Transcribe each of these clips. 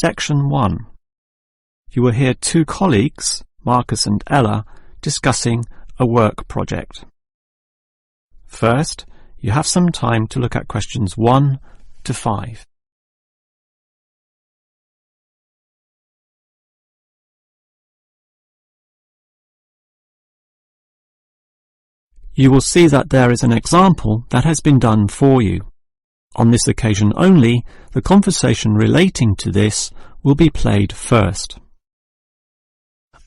Section 1. You will hear two colleagues, Marcus and Ella, discussing a work project. First, you have some time to look at questions 1 to 5. You will see that there is an example that has been done for you. On this occasion only, the conversation relating to this will be played first.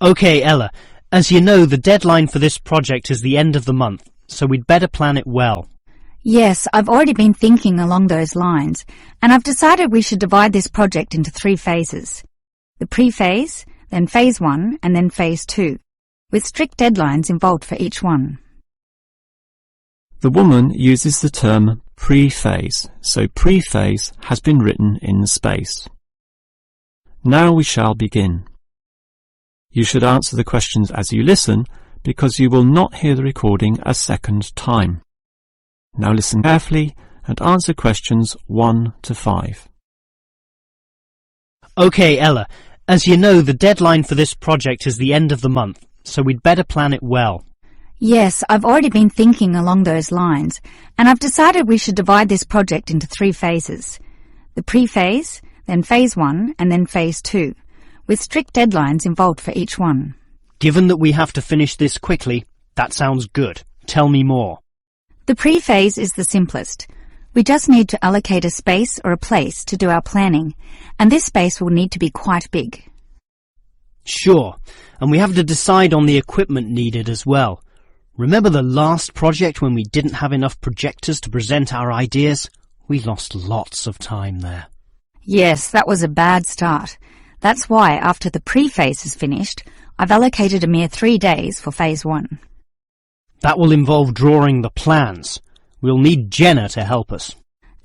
Okay, Ella, as you know, the deadline for this project is the end of the month, so we'd better plan it well. Yes, I've already been thinking along those lines, and I've decided we should divide this project into 3 phases. The pre-phase, then phase 1, and then phase 2, with strict deadlines involved for each one. The woman uses the term pre-phase, so pre-phase has been written in the space. Now we shall begin. You should answer the questions as you listen, because you will not hear the recording a second time. Now listen carefully and answer questions 1 to 5. Okay, Ella, as you know, the deadline for this project is the end of the month, so we'd better plan it well. Yes, I've already been thinking along those lines, and I've decided we should divide this project into 3 phases. The pre-phase, then phase 1, and then phase 2, with strict deadlines involved for each one. Given that we have to finish this quickly, that sounds good. Tell me more. The pre-phase is the simplest. We just need to allocate a space or a place to do our planning, and this space will need to be quite big. Sure, and we have to decide on the equipment needed as well. Remember the last project when we didn't have enough projectors to present our ideas? We lost lots of time there. Yes, that was a bad start. That's why, after the pre-phase is finished, I've allocated a mere 3 days for phase 1. That will involve drawing the plans. We'll need Jenna to help us.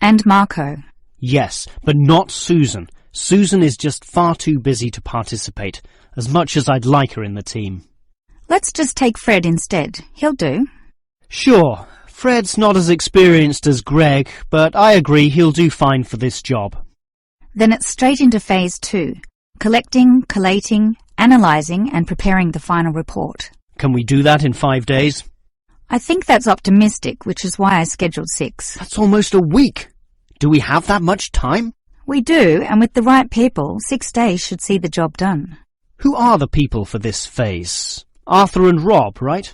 And Marco. Yes, but not Susan. Susan is just far too busy to participate, as much as I'd like her in the team. Let's just take Fred instead. He'll do. Sure, Fred's not as experienced as Greg, but I agree he'll do fine for this job. Then it's straight into phase 2. Collecting, collating, analysing and preparing the final report. Can we do that in 5 days? I think that's optimistic, which is why I scheduled 6. That's almost a week. Do we have that much time? We do, and with the right people, 6 days should see the job done. Who are the people for this phase? Arthur and Rob, right?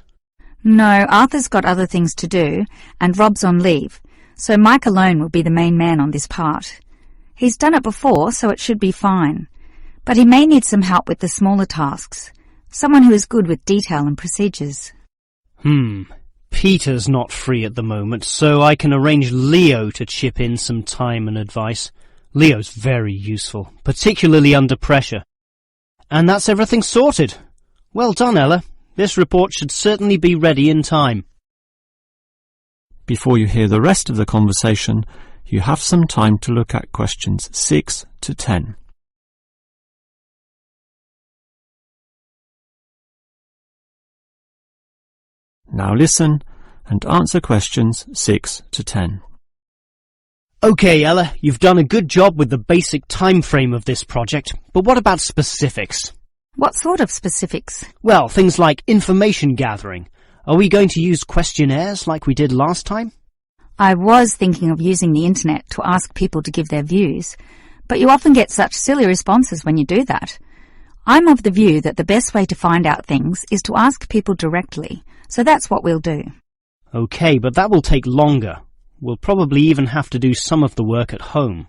No, Arthur's got other things to do, and Rob's on leave, so Mike alone will be the main man on this part. He's done it before, so it should be fine. But he may need some help with the smaller tasks, someone who is good with detail and procedures. Peter's not free at the moment, so I can arrange Leo to chip in some time and advice. Leo's very useful, particularly under pressure. And that's everything sorted. Well done, Ella. This report should certainly be ready in time. Before you hear the rest of the conversation, you have some time to look at questions 6 to 10. Now listen and answer questions 6 to 10. Okay, Ella, you've done a good job with the basic time frame of this project, but what about specifics? What sort of specifics? Well, things like information gathering. Are we going to use questionnaires like we did last time? I was thinking of using the internet to ask people to give their views, but you often get such silly responses when you do that. I'm of the view that the best way to find out things is to ask people directly, so that's what we'll do. Okay, but that will take longer. We'll probably even have to do some of the work at home.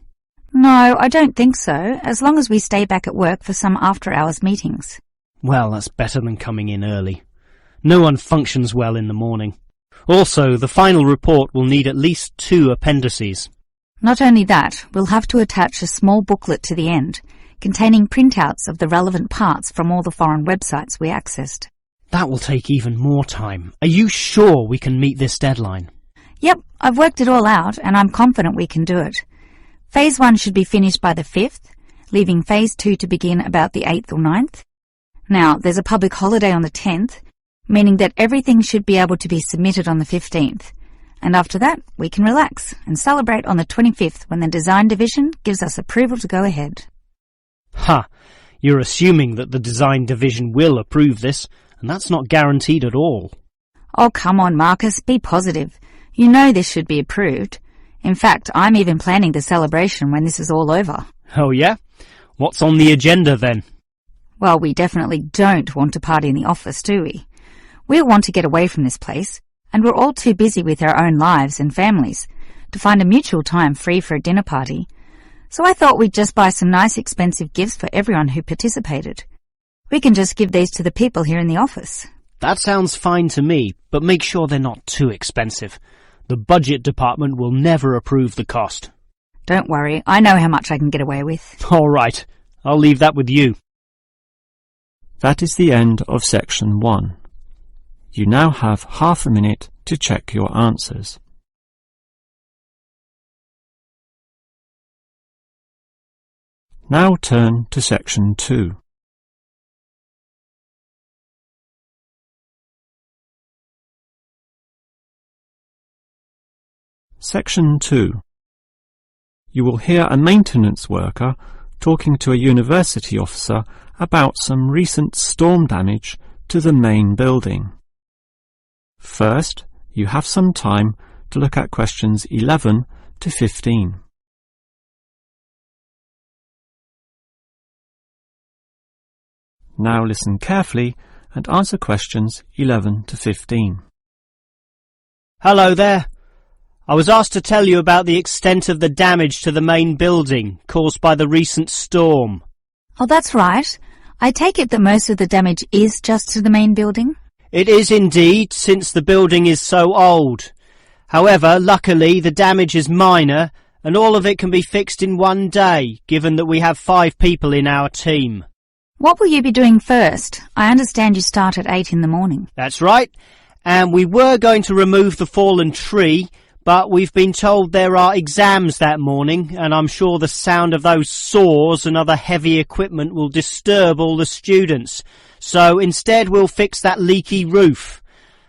No, I don't think so, as long as we stay back at work for some after-hours meetings. Well, that's better than coming in early. No one functions well in the morning. Also, the final report will need at least 2 appendices. Not only that, we'll have to attach a small booklet to the end, containing printouts of the relevant parts from all the foreign websites we accessed. That will take even more time. Are you sure we can meet this deadline? Yep, I've worked it all out, and I'm confident we can do it. Phase 1 should be finished by the 5th, leaving Phase 2 to begin about the 8th or 9th. Now, there's a public holiday on the 10th, meaning that everything should be able to be submitted on the 15th. And after that, we can relax and celebrate on the 25th when the design division gives us approval to go ahead. Ha! You're assuming that the design division will approve this, and that's not guaranteed at all. Oh, come on, Marcus, be positive. You know this should be approved. In fact, I'm even planning the celebration when this is all over. Oh yeah? What's on the agenda then? Well, we definitely don't want to party in the office, do we? We want to get away from this place, and we're all too busy with our own lives and families to find a mutual time free for a dinner party. So I thought we'd just buy some nice expensive gifts for everyone who participated. We can just give these to the people here in the office. That sounds fine to me, but make sure they're not too expensive. The budget department will never approve the cost. Don't worry, I know how much I can get away with. All right, I'll leave that with you. That is the end of section 1. You now have half a minute to check your answers. Now turn to section 2. Section 2. You will hear a maintenance worker talking to a university officer about some recent storm damage to the main building. First, you have some time to look at questions 11 to 15. Now listen carefully and answer questions 11 to 15. Hello there. I was asked to tell you about the extent of the damage to the main building caused by the recent storm. Oh, that's right. I take it that most of the damage is just to the main building? It is indeed, since the building is so old. However, luckily the damage is minor and all of it can be fixed in one day, given that we have 5 people in our team. What will you be doing first? I understand you start at 8 in the morning. That's right, and we were going to remove the fallen tree, but we've been told there are exams that morning, and I'm sure the sound of those saws and other heavy equipment will disturb all the students. So instead we'll fix that leaky roof.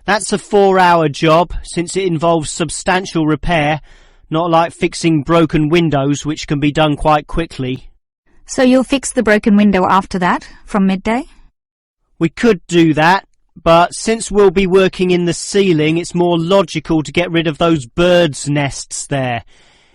That's a 4-hour job, since it involves substantial repair, not like fixing broken windows, which can be done quite quickly. So you'll fix the broken window after that, from midday? We could do that, but since we'll be working in the ceiling, it's more logical to get rid of those birds' nests there.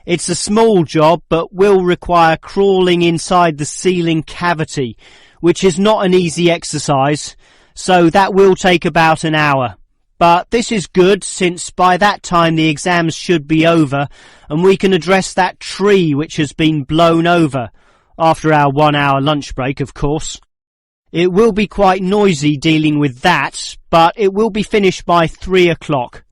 It's a small job, but will require crawling inside the ceiling cavity, which is not an easy exercise, so that will take about an hour. But this is good, since by that time the exams should be over, and we can address that tree which has been blown over. After our 1-hour lunch break, of course. It will be quite noisy dealing with that, but it will be finished by 3 o'clock.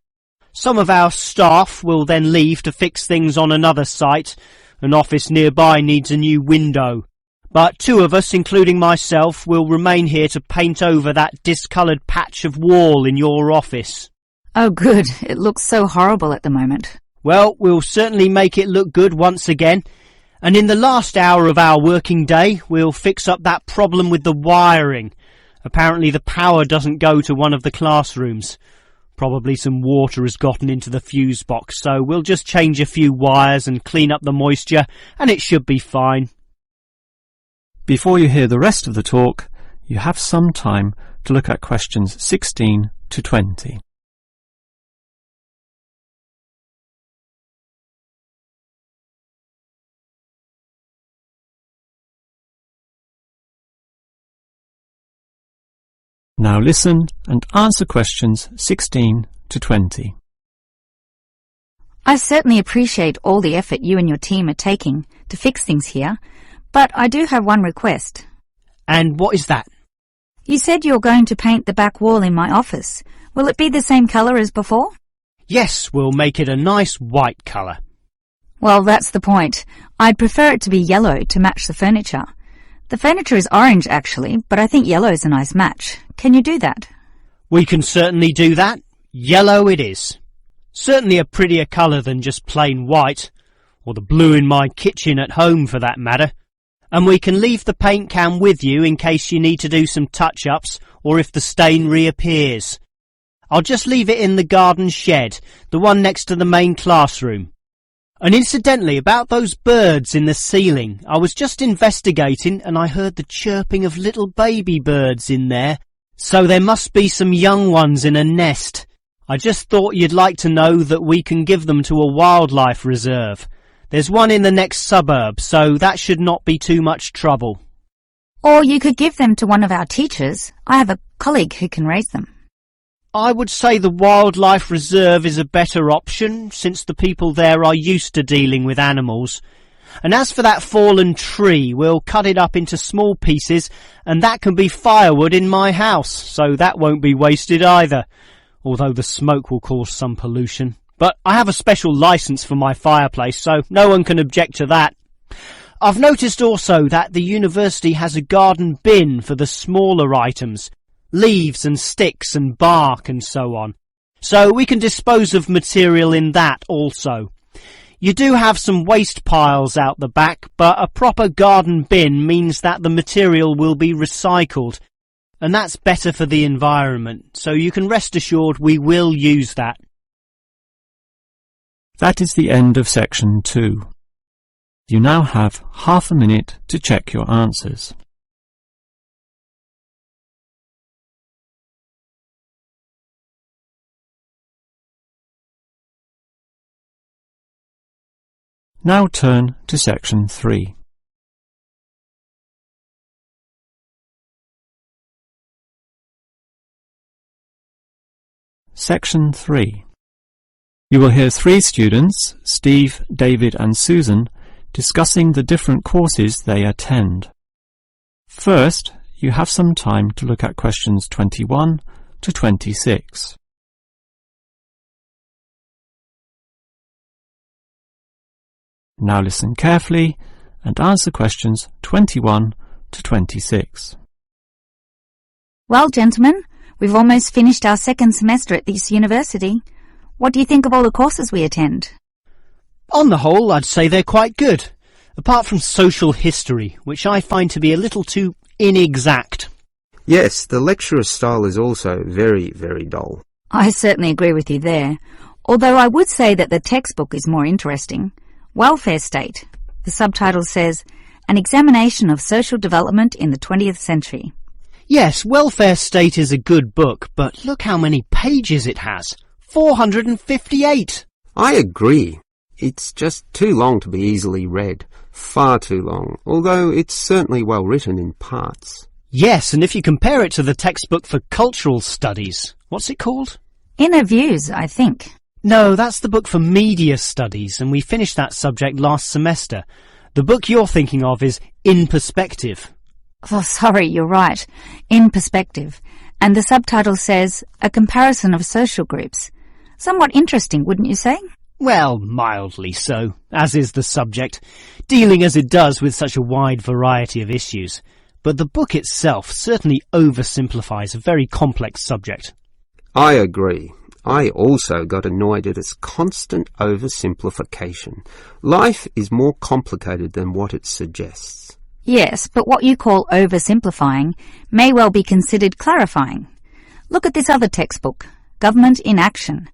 Some of our staff will then leave to fix things on another site. An office nearby needs a new window. But 2 of us, including myself, will remain here to paint over that discoloured patch of wall in your office. Oh, good. It looks so horrible at the moment. Well, we'll certainly make it look good once again. And in the last hour of our working day, we'll fix up that problem with the wiring. Apparently the power doesn't go to one of the classrooms. Probably some water has gotten into the fuse box, so we'll just change a few wires and clean up the moisture, and it should be fine. Before you hear the rest of the talk, you have some time to look at questions 16 to 20. Now listen and answer questions 16 to 20. I certainly appreciate all the effort you and your team are taking to fix things here, but I do have one request. And what is that? You said you're going to paint the back wall in my office. Will it be the same colour as before? Yes, we'll make it a nice white colour. Well, that's the point. I'd prefer it to be yellow to match the furniture. The furniture is orange, actually, but I think yellow is a nice match. Can you do that? We can certainly do that. Yellow it is. Certainly a prettier colour than just plain white, or the blue in my kitchen at home for that matter. And we can leave the paint can with you in case you need to do some touch-ups or if the stain reappears. I'll just leave it in the garden shed, the one next to the main classroom. And incidentally, about those birds in the ceiling, I was just investigating and I heard the chirping of little baby birds in there. So there must be some young ones in a nest. I just thought you'd like to know that we can give them to a wildlife reserve. There's one in the next suburb, so that should not be too much trouble. Or you could give them to one of our teachers. I have a colleague who can raise them. I would say the wildlife reserve is a better option, since the people there are used to dealing with animals. And as for that fallen tree, we'll cut it up into small pieces, and that can be firewood in my house, so that won't be wasted either, although the smoke will cause some pollution. But I have a special licence for my fireplace, so no one can object to that. I've noticed also that the university has a garden bin for the smaller items, leaves and sticks and bark and so on, so we can dispose of material in that also. You do have some waste piles out the back, but a proper garden bin means that the material will be recycled, and that's better for the environment, so you can rest assured we will use that. That is the end of section 2. You now have half a minute to check your answers. Now turn to section 3. Section 3. You will hear 3 students, Steve, David and Susan, discussing the different courses they attend. First, you have some time to look at questions 21 to 26. Now listen carefully and answer questions 21 to 26. Well, gentlemen, we've almost finished our second semester at this university. What do you think of all the courses we attend? On the whole, I'd say they're quite good, apart from social history, which I find to be a little too inexact. Yes, the lecturer's style is also very, very dull. I certainly agree with you there, although I would say that the textbook is more interesting. Welfare State. The subtitle says, An Examination of Social Development in the 20th Century. Yes, Welfare State is a good book, but look how many pages it has. 458! I agree. It's just too long to be easily read. Far too long, although it's certainly well written in parts. Yes, and if you compare it to the textbook for cultural studies, what's it called? Inner Views, I think. No, that's the book for media studies, and we finished that subject last semester. The book you're thinking of is In Perspective. Oh, sorry, you're right. In Perspective. And the subtitle says, A Comparison of Social Groups. Somewhat interesting, wouldn't you say? Well, mildly so, as is the subject, dealing as it does with such a wide variety of issues. But the book itself certainly oversimplifies a very complex subject. I agree. I also got annoyed at its constant oversimplification. Life is more complicated than what it suggests. Yes, but what you call oversimplifying may well be considered clarifying. Look at this other textbook, Government in Action.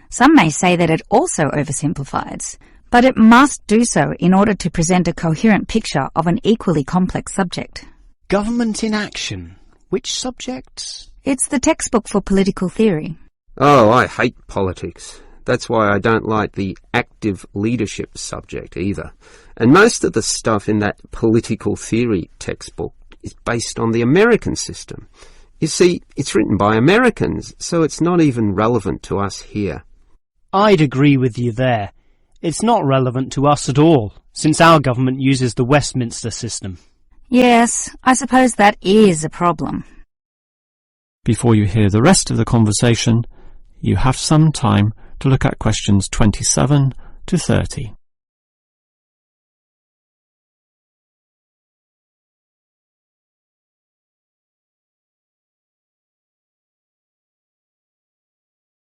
Some may say that it also oversimplifies, but it must do so in order to present a coherent picture of an equally complex subject. Government in Action? Which subject? It's the textbook for political theory. Oh, I hate politics. That's why I don't like the active leadership subject either. And most of the stuff in that political theory textbook is based on the American system. You see, it's written by Americans, so it's not even relevant to us here. I'd agree with you there. It's not relevant to us at all, since our government uses the Westminster system. Yes, I suppose that is a problem. Before you hear the rest of the conversation, you have some time to look at questions 27 to 30.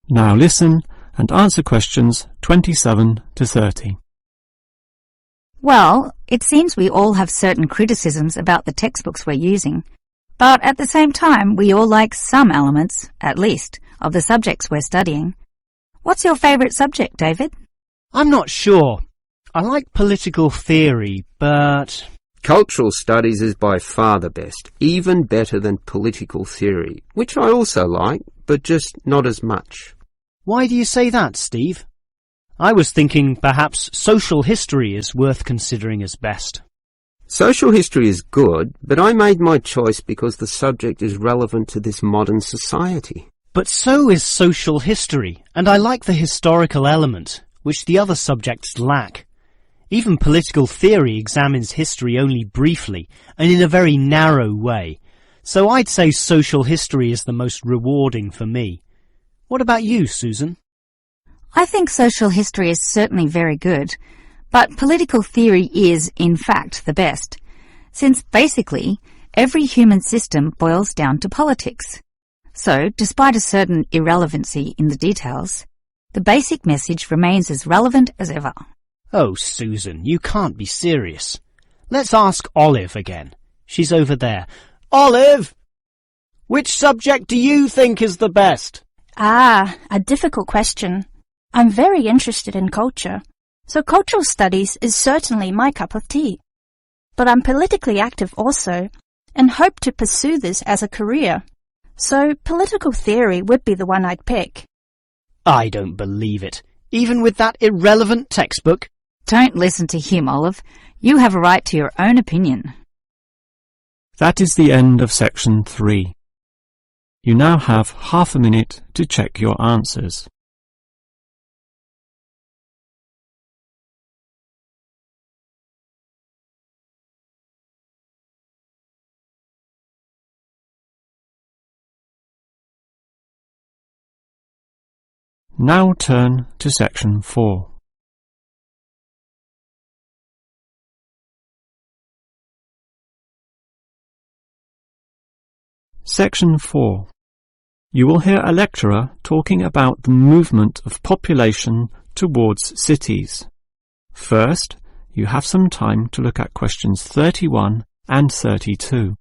Now listen and answer questions 27 to 30. Well, it seems we all have certain criticisms about the textbooks we're using, but at the same time we all like some elements, at least, of the subjects we're studying. What's your favourite subject, David? I'm not sure. I like political theory, but... Cultural studies is by far the best, even better than political theory, which I also like, but just not as much. Why do you say that, Steve? I was thinking perhaps social history is worth considering as best. Social history is good, but I made my choice because the subject is relevant to this modern society. But so is social history, and I like the historical element, which the other subjects lack. Even political theory examines history only briefly and in a very narrow way, so I'd say social history is the most rewarding for me. What about you, Susan? I think social history is certainly very good, but political theory is, in fact, the best, since basically every human system boils down to politics. So, despite a certain irrelevancy in the details, the basic message remains as relevant as ever. Oh, Susan, you can't be serious. Let's ask Olive again. She's over there. Olive! Which subject do you think is the best? Ah, a difficult question. I'm very interested in culture, so cultural studies is certainly my cup of tea. But I'm politically active also, and hope to pursue this as a career. So political theory would be the one I'd pick. I don't believe it. Even with that irrelevant textbook? Don't listen to him, Olive. You have a right to your own opinion. That is the end of section 3. You now have half a minute to check your answers. Now turn to section 4. Section 4. You will hear a lecturer talking about the movement of population towards cities. First, you have some time to look at questions 31 and 32.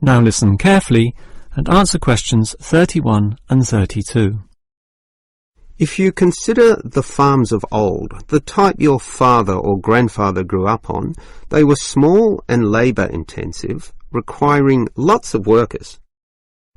Now listen carefully and answer questions 31 and 32. If you consider the farms of old, the type your father or grandfather grew up on, they were small and labour-intensive, requiring lots of workers.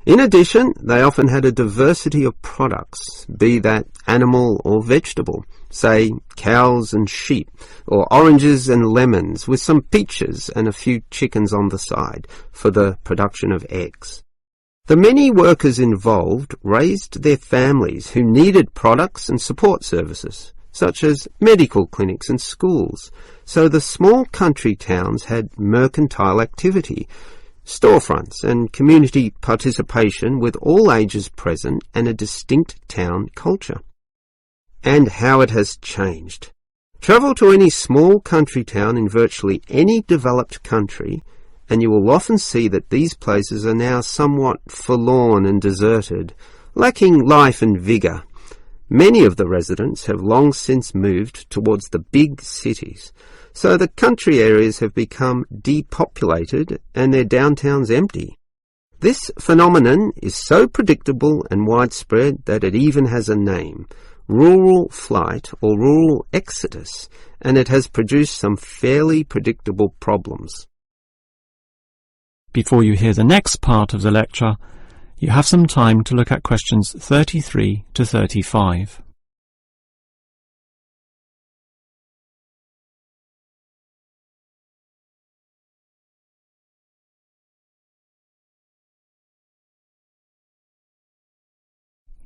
In addition, they often had a diversity of products, be that animal or vegetable, say cows and sheep, or oranges and lemons, with some peaches and a few chickens on the side for the production of eggs. The many workers involved raised their families who needed products and support services, such as medical clinics and schools, so the small country towns had mercantile activity, storefronts and community participation with all ages present and a distinct town culture. And how it has changed. Travel to any small country town in virtually any developed country and you will often see that these places are now somewhat forlorn and deserted, lacking life and vigour. Many of the residents have long since moved towards the big cities, so the country areas have become depopulated and their downtowns empty. This phenomenon is so predictable and widespread that it even has a name, rural flight or rural exodus, and it has produced some fairly predictable problems. Before you hear the next part of the lecture, you have some time to look at questions 33 to 35.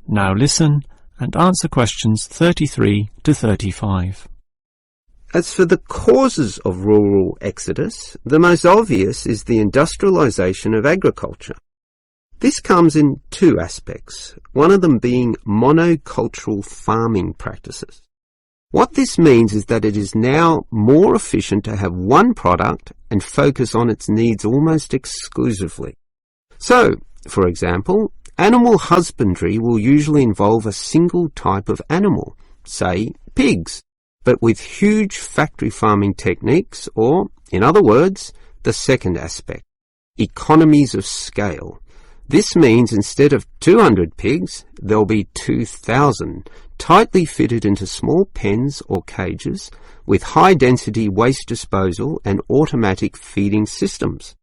Now listen and answer questions 33 to 35. As for the causes of rural exodus, the most obvious is the industrialisation of agriculture. This comes in two aspects, one of them being monocultural farming practices. What this means is that it is now more efficient to have one product and focus on its needs almost exclusively. So, for example, animal husbandry will usually involve a single type of animal, say pigs, but with huge factory farming techniques, or, in other words, the second aspect, economies of scale. This means instead of 200 pigs, there'll be 2,000, tightly fitted into small pens or cages with high-density waste disposal and automatic feeding systems.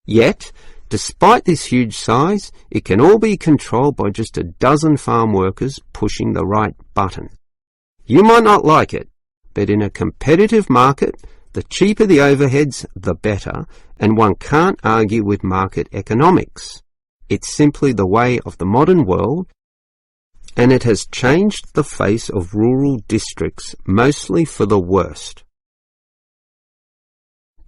Yet, despite this huge size, it can all be controlled by just a dozen farm workers pushing the right button. You might not like it, but in a competitive market, the cheaper the overheads, the better, and one can't argue with market economics. It's simply the way of the modern world, and it has changed the face of rural districts, mostly for the worst.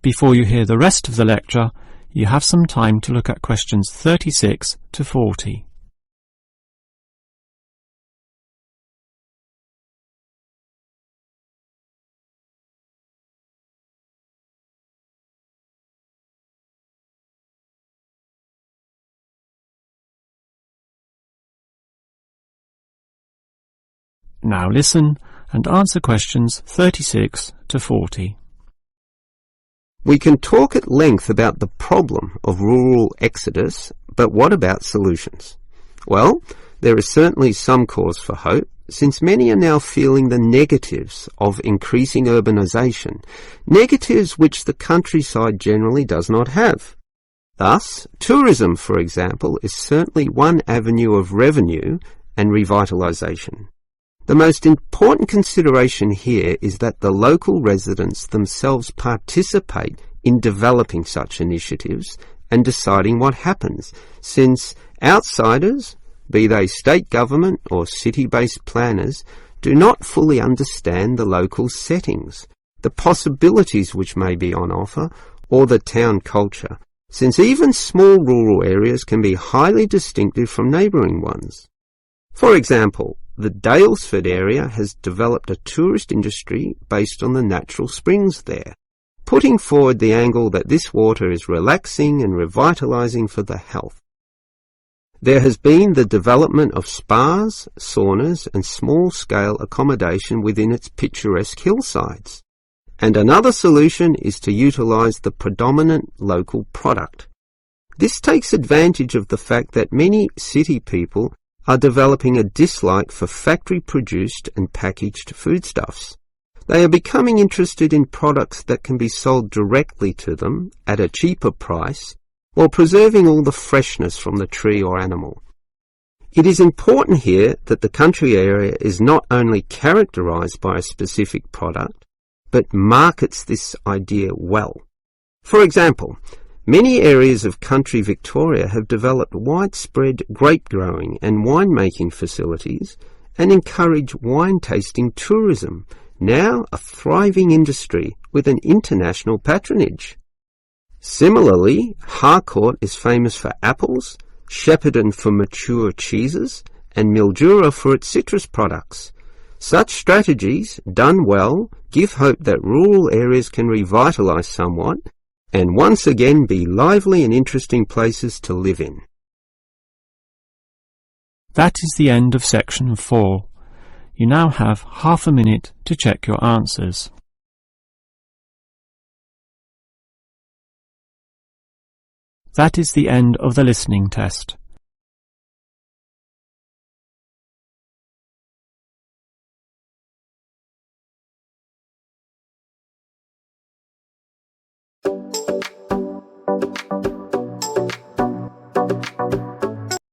Before you hear the rest of the lecture, you have some time to look at questions 36 to 40. Now listen and answer questions 36 to 40. We can talk at length about the problem of rural exodus, but what about solutions? Well, there is certainly some cause for hope, since many are now feeling the negatives of increasing urbanisation, negatives which the countryside generally does not have. Thus, tourism, for example, is certainly one avenue of revenue and revitalisation. The most important consideration here is that the local residents themselves participate in developing such initiatives and deciding what happens, since outsiders, be they state government or city-based planners, do not fully understand the local settings, the possibilities which may be on offer, or the town culture, since even small rural areas can be highly distinctive from neighbouring ones. For example, the Daylesford area has developed a tourist industry based on the natural springs there, putting forward the angle that this water is relaxing and revitalising for the health. There has been the development of spas, saunas and small-scale accommodation within its picturesque hillsides. And another solution is to utilise the predominant local product. This takes advantage of the fact that many city people are developing a dislike for factory-produced and packaged foodstuffs. They are becoming interested in products that can be sold directly to them at a cheaper price while preserving all the freshness from the tree or animal. It is important here that the country area is not only characterised by a specific product, but markets this idea well. For example, many areas of country Victoria have developed widespread grape growing and winemaking facilities and encourage wine tasting tourism, now a thriving industry with an international patronage. Similarly, Harcourt is famous for apples, Shepparton for mature cheeses, and Mildura for its citrus products. Such strategies, done well, give hope that rural areas can revitalise somewhat and once again be lively and interesting places to live in. That is the end of section 4. You now have half a minute to check your answers. That is the end of the listening test.